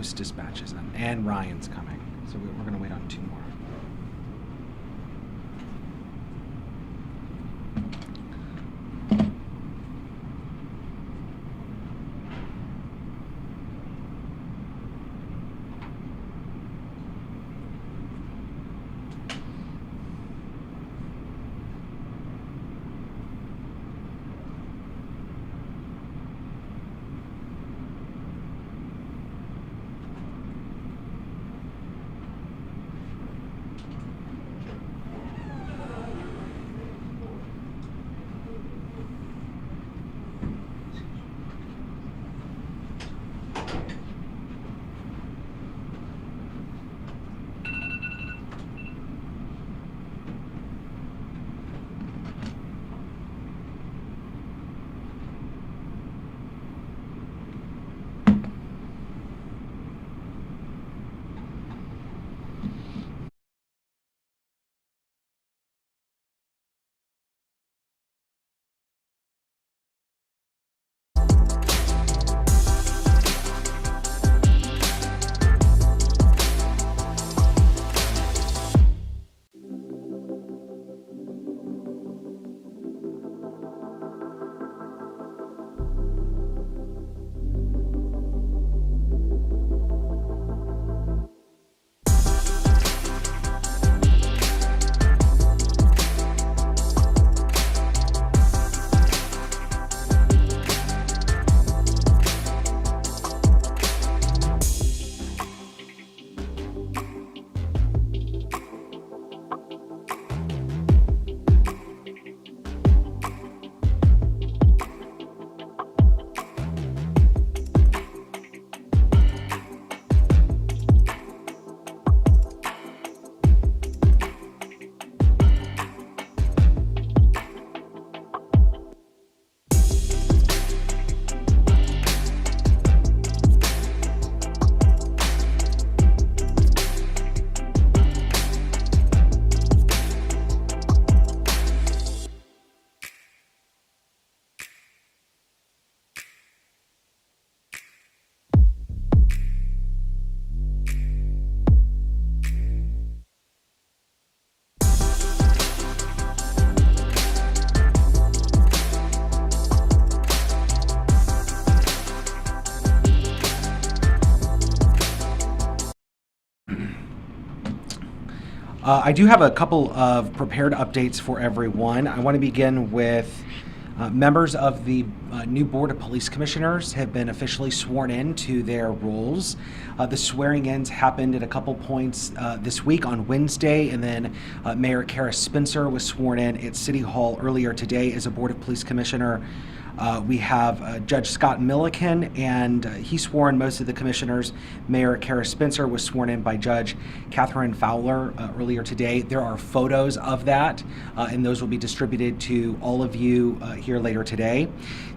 post dispatches in, and Ryan's coming. So we're going to wait on 2 more. I do have a couple of prepared updates for everyone. I want to begin with members of the new Board of Police Commissioners have been officially sworn in to their roles. The swearing-ins happened at a couple points this week on Wednesday, and then Mayor Kara Spencer was sworn in at City Hall earlier today as a Board of Police Commissioner. We have Judge Scott Milliken, and he swore in most of the commissioners. Mayor Kara Spencer was sworn in by Judge Catherine Fowler earlier today. There are photos of that, and those will be distributed to all of you here later today.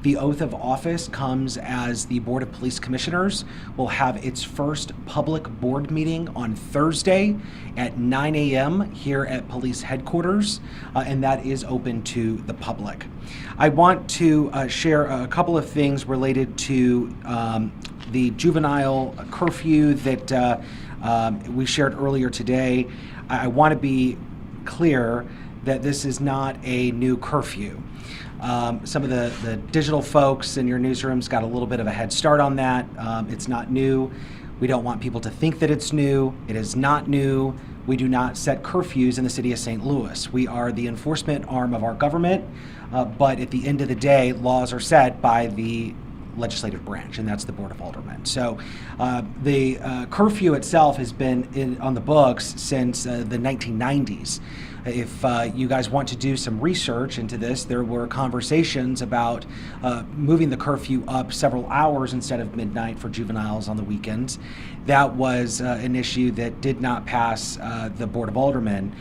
The oath of office comes as the Board of Police Commissioners will have its first public board meeting on Thursday at 9 a.m. here at police headquarters, and that is open to the public. I want to share a couple of things related to the juvenile curfew that we shared earlier today. I want to be clear that this is not a new curfew. Some of the digital folks in your newsrooms got a little bit of a head start on that. It's not new. We don't want people to think that it's new. It is not new. We do not set curfews in the city of St. Louis. We are the enforcement arm of our government, but at the end of the day, laws are set by the legislative branch, and that's the Board of Aldermen. So the curfew itself has been on the books since the 1990s. If you guys want to do some research into this, there were conversations about moving the curfew up several hours instead of midnight for juveniles on the weekends. That was an issue that did not pass the Board of Aldermen.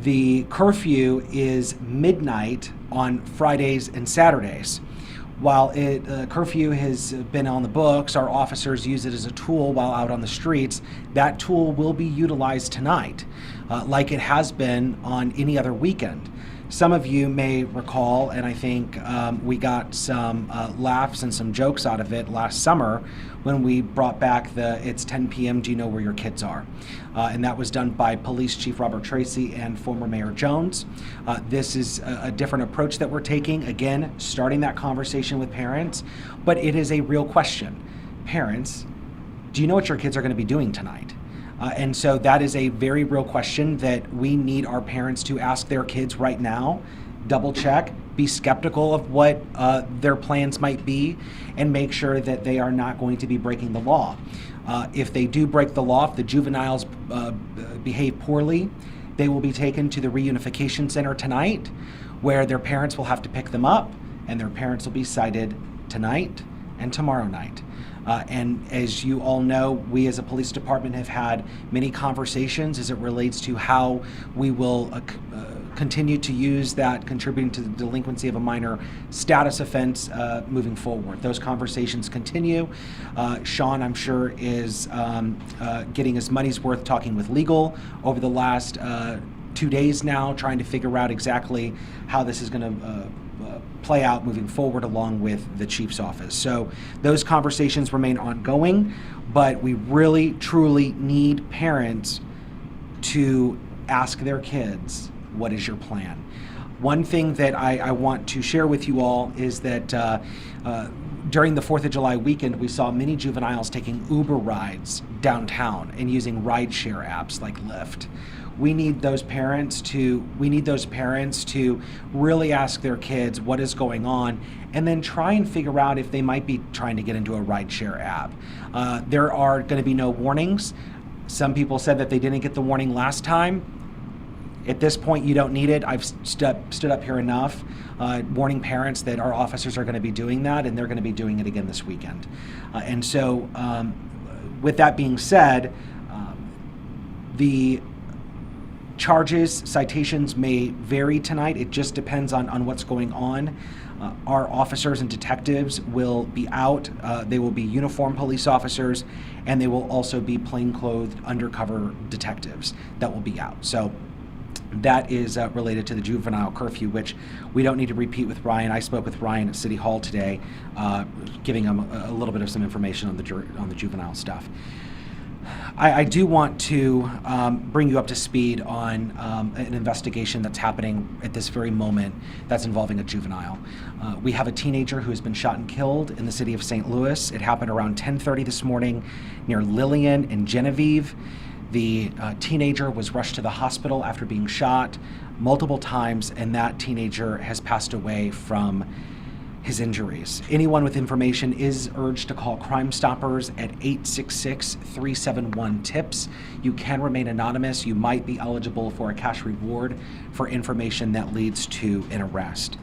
The curfew is midnight on Fridays and Saturdays. While curfew has been on the books, our officers use it as a tool while out on the streets. That tool will be utilized tonight, like it has been on any other weekend. Some of you may recall, and I think we got some laughs and some jokes out of it last summer when we brought back the "It's 10 p.m. Do you know where your kids are?" And that was done by Police Chief Robert Tracy and former Mayor Jones. This is a different approach that we're taking. Again, starting that conversation with parents, but it is a real question. Parents, do you know what your kids are going to be doing tonight? And so that is a very real question that we need our parents to ask their kids right now. Double check, be skeptical of what their plans might be, and make sure that they are not going to be breaking the law. If they do break the law, if the juveniles behave poorly, they will be taken to the reunification center tonight, where their parents will have to pick them up, and their parents will be cited tonight and tomorrow night. And as you all know, we as a police department have had many conversations as it relates to how we will continue to use that contributing to the delinquency of a minor status offense moving forward. Those conversations continue. Sean, I'm sure, is getting his money's worth talking with legal over the last 2 days now, trying to figure out exactly how this is going to play out moving forward along with the chief's office. So those conversations remain ongoing, but we really, truly need parents to ask their kids, what is your plan? One thing that I want to share with you all is that during the 4th of July weekend, we saw many juveniles taking Uber rides downtown and using rideshare apps like Lyft. We need those parents to really ask their kids what is going on, and then try and figure out if they might be trying to get into a rideshare app. There are going to be no warnings. Some people said that they didn't get the warning last time. At this point, you don't need it. I've stood up here enough warning parents that our officers are going to be doing that, and they're going to be doing it again this weekend. And so with that being said, the charges, citations may vary tonight. It just depends on what's going on. Our officers and detectives will be out. They will be uniformed police officers, and they will also be plainclothed undercover detectives that will be out. So that is related to the juvenile curfew, which we don't need to repeat with Ryan. I spoke with Ryan at City Hall today, giving him a little bit of some information on the juvenile stuff. I do want to bring you up to speed on an investigation that's happening at this very moment that's involving a juvenile. We have a teenager who has been shot and killed in the city of St. Louis. It happened around 10:30 this morning near Lillian and Genevieve. The teenager was rushed to the hospital after being shot multiple times, and that teenager has passed away from his injuries. Anyone with information is urged to call Crime Stoppers at 866-371-TIPS. You can remain anonymous. You might be eligible for a cash reward for information that leads to an arrest.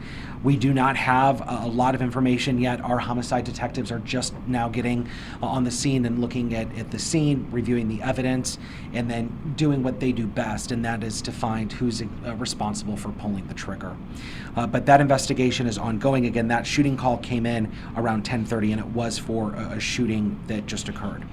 We do not have a lot of information yet. Our homicide detectives are just now getting on the scene and looking at the scene, reviewing the evidence, and then doing what they do best, and that is to find who's responsible for pulling the trigger. But that investigation is ongoing. Again, that shooting call came in around 10:30, and it was for a shooting that just occurred.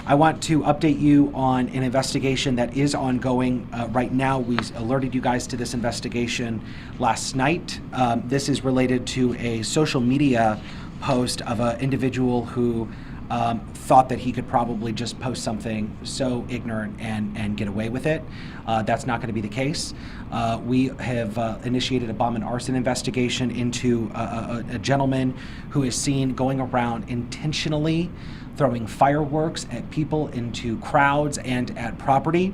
I want to update you on an investigation that is ongoing right now. We alerted you guys to this investigation last night. This is related to a social media post of an individual who thought that he could probably just post something so ignorant and get away with it. That's not going to be the case. We have initiated a bomb and arson investigation into a gentleman who is seen going around intentionally throwing fireworks at people, into crowds, and at property.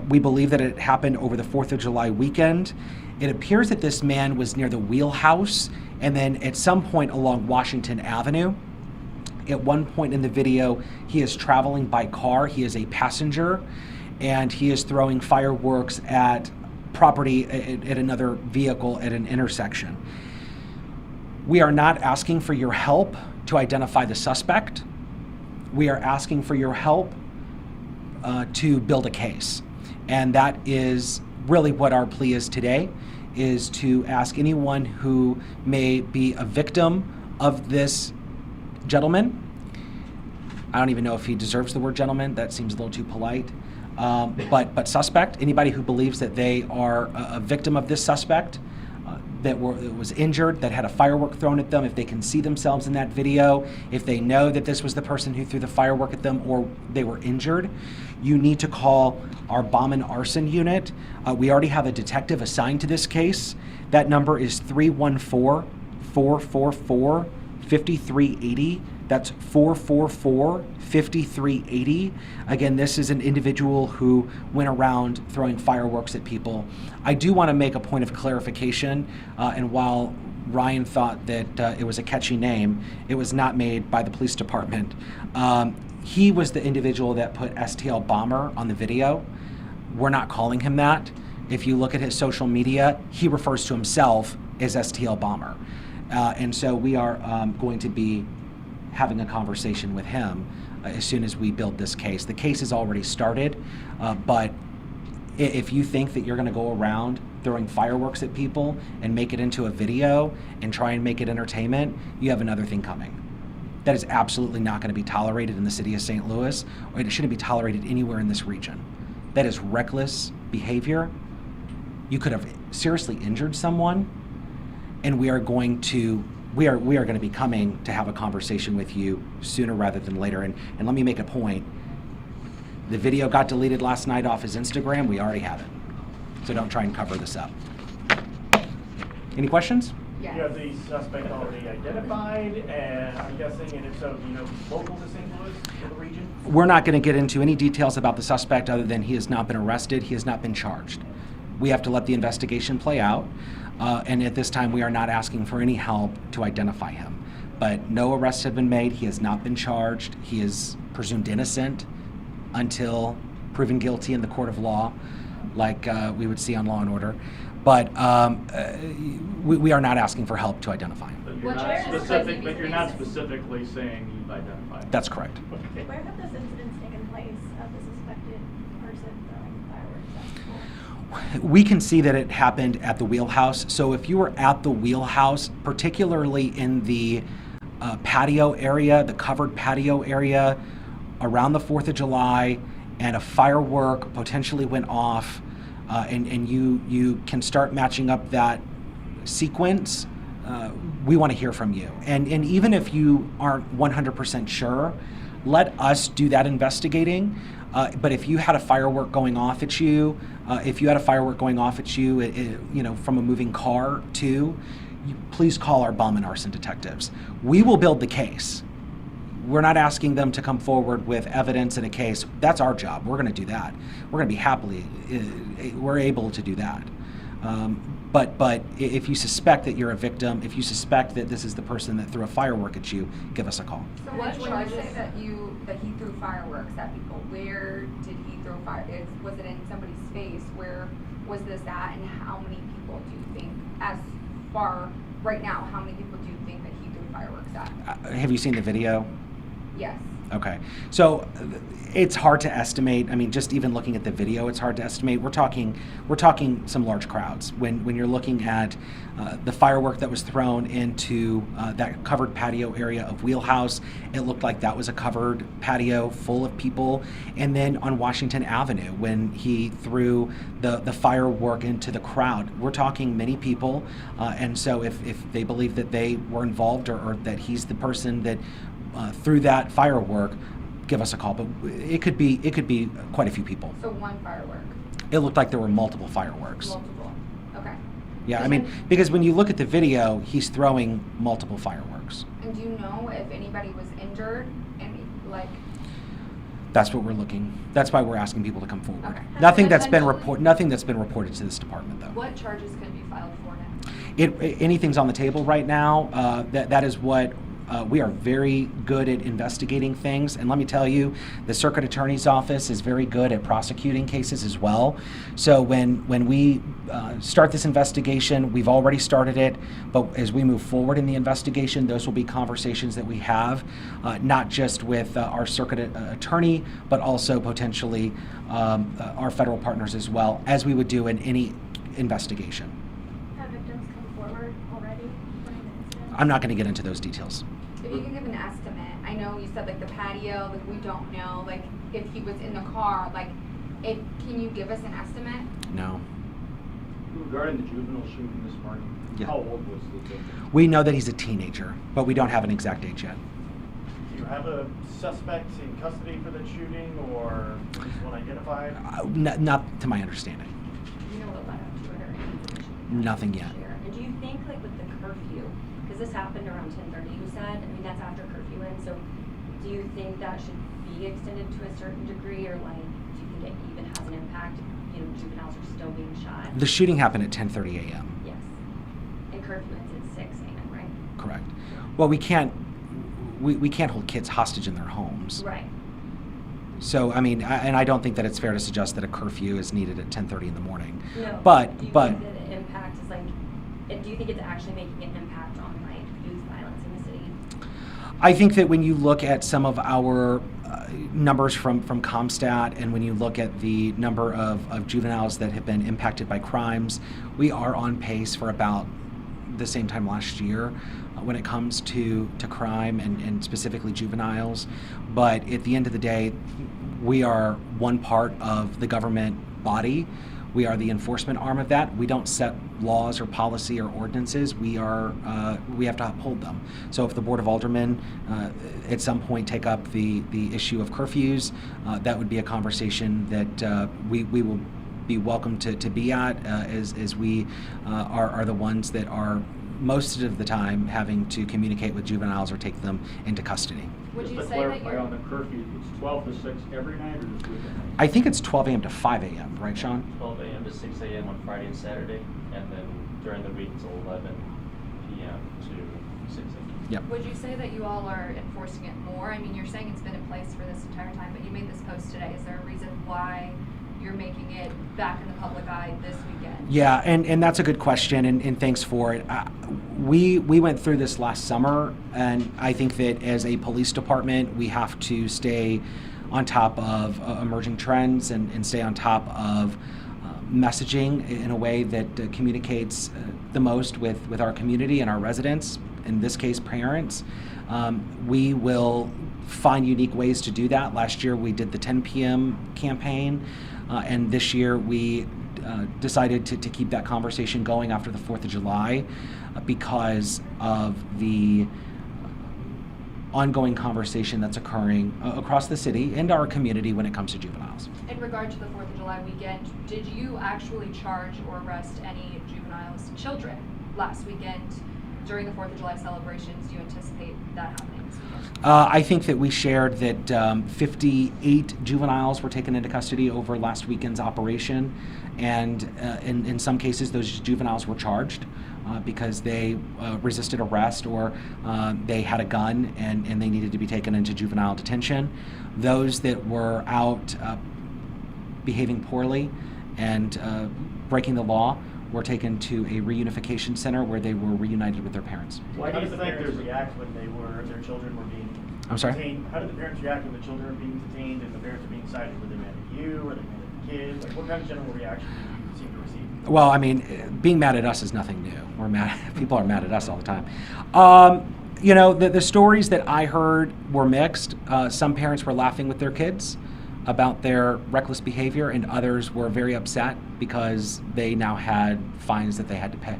We believe that it happened over the 4th of July weekend. It appears that this man was near the Wheelhouse and then at some point along Washington Avenue. At one point in the video, he is traveling by car. He is a passenger, and he is throwing fireworks at property at another vehicle at an intersection. We are not asking for your help to identify the suspect. We are asking for your help to build a case. And that is really what our plea is today, is to ask anyone who may be a victim of this gentleman. I don't even know if he deserves the word gentleman. That seems a little too polite. But suspect, anybody who believes that they are a victim of this suspect, that was injured, that had a firework thrown at them, if they can see themselves in that video, if they know that this was the person who threw the firework at them or they were injured, you need to call our bomb and arson unit. We already have a detective assigned to this case. That number is 314-444-5380. That's 444-5380. Again, this is an individual who went around throwing fireworks at people. I do want to make a point of clarification, and while Ryan thought that it was a catchy name, it was not made by the police department. He was the individual that put STL Bomber on the video. We're not calling him that. If you look at his social media, he refers to himself as STL Bomber. And so we are going to be having a conversation with him as soon as we build this case. The case has already started, but if you think that you're going to go around throwing fireworks at people and make it into a video and try and make it entertainment, you have another thing coming. That is absolutely not going to be tolerated in the city of St. Louis, or it shouldn't be tolerated anywhere in this region. That is reckless behavior. You could have seriously injured someone, and we are going to be coming to have a conversation with you sooner rather than later. And let me make a point. The video got deleted last night off his Instagram. We already have it. So don't try and cover this up. Any questions? Yeah. You have the suspect already identified, and I'm guessing, and if so, do you know local to St. Louis, or the region? We're not going to get into any details about the suspect other than he has not been arrested. He has not been charged. We have to let the investigation play out. And at this time, we are not asking for any help to identify him. But no arrests have been made. He has not been charged. He is presumed innocent until proven guilty in the court of law, like we would see on Law and Order. But we are not asking for help to identify him. But you're not specifically saying you've identified him. That's correct. Okay. Where have those incidents taken place of the suspected person throwing fireworks at people? We can see that it happened at the Wheelhouse. So if you were at the Wheelhouse, particularly in the patio area, the covered patio area around the 4th of July, and a firework potentially went off, and you can start matching up that sequence, we want to hear from you. And even if you aren't 100% sure, let us do that investigating. But if you had a firework going off at you, from a moving car too, please call our bomb and arson detectives. We will build the case. We're not asking them to come forward with evidence in a case. That's our job. We're going to do that. We're going to be we're able to do that. But if you suspect that you're a victim, if you suspect that this is the person that threw a firework at you, give us a call. So what charges that he threw fireworks at people? Where did he throw fireworks? Was it in somebody's face? Where was this at? And how many people do you think, as far right now, how many people do you think that he threw fireworks at? Have you seen the video? Yes. Okay. So it's hard to estimate. I mean, just even looking at the video, it's hard to estimate. We're talking some large crowds. When you're looking at the firework that was thrown into that covered patio area of Wheelhouse, it looked like that was a covered patio full of people. And then on Washington Avenue, when he threw the firework into the crowd, we're talking many people. And so if they believe that they were involved or that he's the person that through that firework, give us a call. But it could be quite a few people. So one firework. It looked like there were multiple fireworks. Multiple. Okay. Yeah, I mean, because when you look at the video, he's throwing multiple fireworks. And do you know if anybody was injured? That's what we're looking. That's why we're asking people to come forward. Okay. Nothing that's been reported to this department, though. What charges can be filed for now? Anything's on the table right now. That is what. We are very good at investigating things, and let me tell you, the circuit attorney's office is very good at prosecuting cases as well. So when we start this investigation, we've already started it, but as we move forward in the investigation, those will be conversations that we have, not just with our circuit attorney, but also potentially our federal partners as well, as we would do in any investigation. Have victims come forward already? I'm not going to get into those details. If you can give an estimate, I know you said the patio, we don't know, if he was in the car, Can you give us an estimate? No. Regarding the juvenile shooting this morning, Yeah. how old was the victim? We know that he's a teenager, but we don't have an exact age yet. Do you have a suspect in custody for the shooting or at least one identified? Not to my understanding. You know what led up to it or anything? Nothing yet. And do you think, like, with the curfew, because this happened around 10:30, you said, I mean, that's after curfew ends, so do you think that should be extended to a certain degree, or like, do you think it even has an impact if, you know, juveniles are still being shot? The shooting happened at 10:30 a.m. Yes. And curfew ends at 6 a.m., right? Correct. Well, we can't hold kids hostage in their homes. Right. So, I mean, and I don't think that it's fair to suggest that a curfew is needed at 10:30 in the morning. No. But do you think that it impact is like, do you think it's actually making an impact on like youth violence in the city? I think that when you look at some of our numbers from ComStat, and when you look at the number of juveniles that have been impacted by crimes, we are on pace for about the same time last year when it comes to crime and specifically juveniles. But at the end of the day, we are one part of the government body. We are the enforcement arm of that. We don't set laws or policy or ordinances. We have to uphold them. So if the Board of Aldermen at some point take up the issue of curfews, that would be a conversation that we will be welcome to be at, as we are the ones that are most of the time having to communicate with juveniles or take them into custody. Would Just you to say that clarify you're, on the curfew, it's 12 to 6 every night or just weekend? I think it's 12 a.m. to 5 a.m., right, Sean? 12 a.m. to 6 a.m. on Friday and Saturday, and then during the week until 11 p.m. to 6 a.m. Yep. would you say that you all are enforcing it more? I mean, you're saying it's been in place for this entire time, but you made this post today. Is there a reason why you're making it back in the public eye this weekend? Yeah, and that's a good question, and thanks for it. We went through this last summer, and I think that as a police department, we have to stay on top of emerging trends and stay on top of messaging in a way that communicates the most with our community and our residents, in this case, parents. We will find unique ways to do that. Last year, we did the 10 p.m. campaign. And this year we decided to keep that conversation going after the 4th of July because of the ongoing conversation that's occurring across the city and our community when it comes to juveniles. In regard to the 4th of July weekend, did you actually charge or arrest any juveniles, children, last weekend during the 4th of July celebrations? Do you anticipate that happening this weekend? I think that we shared that 58 juveniles were taken into custody over last weekend's operation, and in some cases those juveniles were charged because they resisted arrest or they had a gun and they needed to be taken into juvenile detention. Those that were out behaving poorly and breaking the law were taken to a reunification center where they were reunited with their parents. Why How do did you the think parents there's react when their children were being I'm sorry? detained? How did the parents react when the children were being detained and the parents were being cited? Were they mad at you? Were they mad at the kids? Like, what kind of general reaction did you seem to receive? Well, I mean, being mad at us is nothing new. We're mad. People are mad at us all the time. You know, the stories that I heard were mixed. Some parents were laughing with their kids about their reckless behavior, and others were very upset because they now had fines that they had to pay.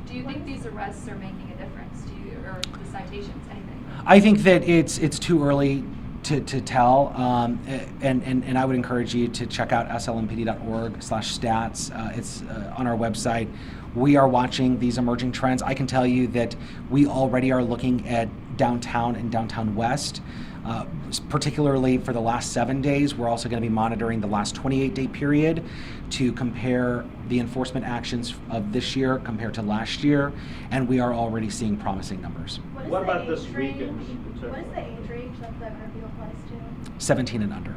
Do you think these arrests are making a difference to you, or the citations, anything? I think that it's too early to tell, and I would encourage you to check out slmpd.org/stats. It's on our website. We are watching these emerging trends. I can tell you that we already are looking at downtown and downtown west, particularly for the last 7 days. We're also going to be monitoring the last 28-day period to compare the enforcement actions of this year compared to last year, and we are already seeing promising numbers. What about this age weekend range? in particular? What is the age range that the curfew applies to? 17 and under.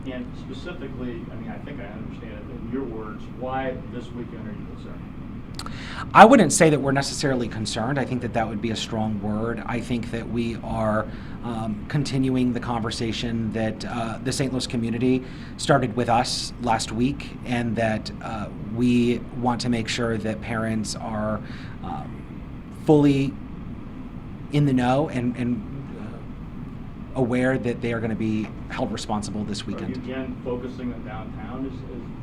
And specifically, I mean, I think I understand it in your words, why this weekend are you concerned? I wouldn't say that we're necessarily concerned. I think that that would be a strong word. I think that we are continuing the conversation that the St. Louis community started with us last week, and that we want to make sure that parents are fully in the know and aware that they are going to be held responsible this Are you weekend. again focusing on downtown is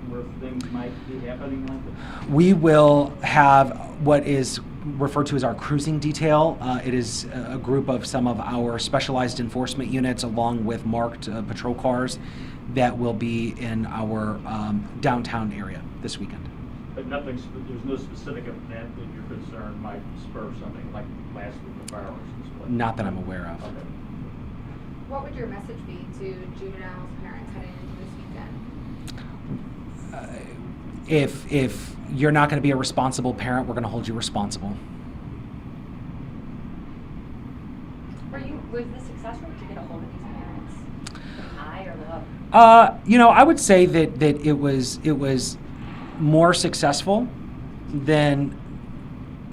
where things might be happening like this? We will have what is referred to as our cruising detail. It is a group of some of our specialized enforcement units along with marked patrol cars that will be in our downtown area this weekend. But there's no specific event that you're concerned might spur something like last week, the fireworks display? Not that I'm aware of. Okay. What would your message be to juveniles' parents heading into this weekend? If you're not going to be a responsible parent, we're going to hold you responsible. Was this successful? Did you get a hold of these parents? High or low? I would say that it was more successful than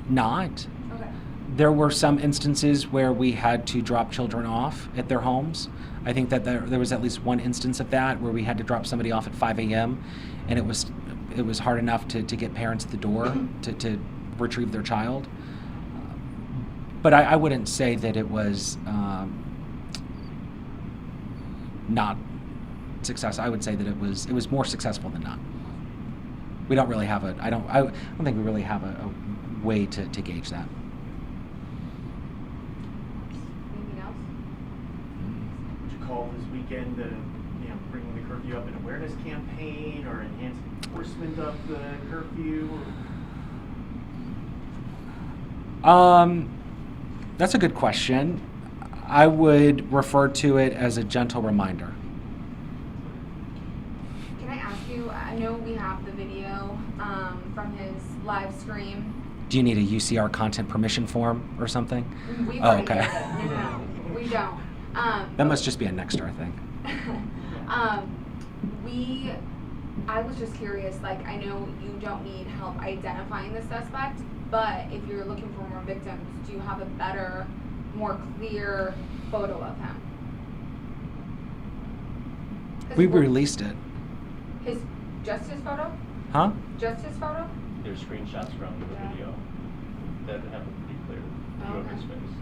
not. Okay. There were some instances where we had to drop children off at their homes. I think that there was at least one instance of that where we had to drop somebody off at 5 a.m. and it was hard enough to get parents at the door to retrieve their child. But I wouldn't say that it was not success. I would say that it was more successful than not. We don't really have I don't think we really have a way to gauge that. Anything else? Would you call this weekend bringing the curfew up an awareness campaign or enhanced enforcement of the curfew? That's a good question. I would refer to it as a gentle reminder. Can I ask you, I know we have the video from his live stream. Do you need a UCR content permission form or something? We've Oh, already okay. did it. No, we don't. That must just be a Nexstar thing. I was just curious, like, I know you don't need help identifying the suspect, but if you're looking for more victims, do you have a better, more clear photo of him? 'Cause We we're- released it. Just his photo? Huh? Just his photo? There's screenshots from the video that have a pretty clear view of his face.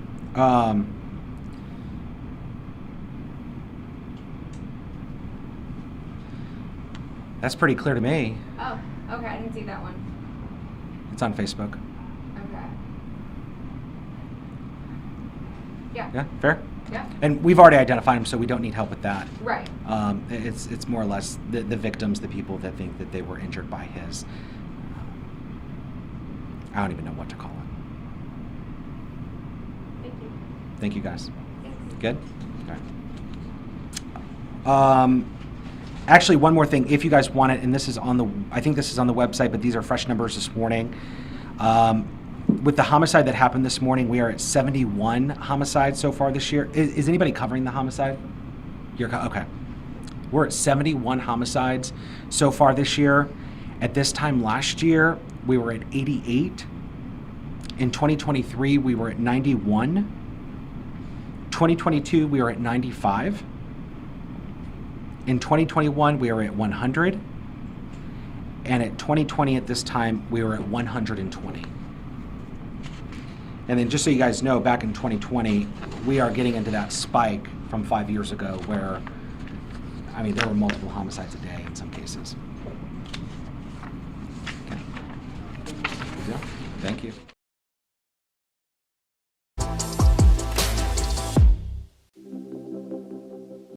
That's pretty clear to me. Oh, okay, I didn't see that one. It's on Facebook. Okay. Yeah. Yeah, fair? Yeah. And we've already identified him, so we don't need help with that. Right. It's more or less the victims, the people that think that they were injured by his. I don't even know what to call it. Thank you. Thank you, guys. Good? Okay. Actually, one more thing, if you guys want it, and this is I think this is on the website, but these are fresh numbers this morning. With the homicide that happened this morning, we are at 71 homicides so far this year. Is anybody covering the homicide? Okay. We're at 71 homicides so far this year. At this time last year, we were at 88. In 2023, we were at 91. 2022, we were at 95. In 2021, we were at 100. And at 2020 at this time, we were at 120. And then just so you guys know, back in 2020, we are getting into that spike from 5 years ago where, there were multiple homicides a day in some cases.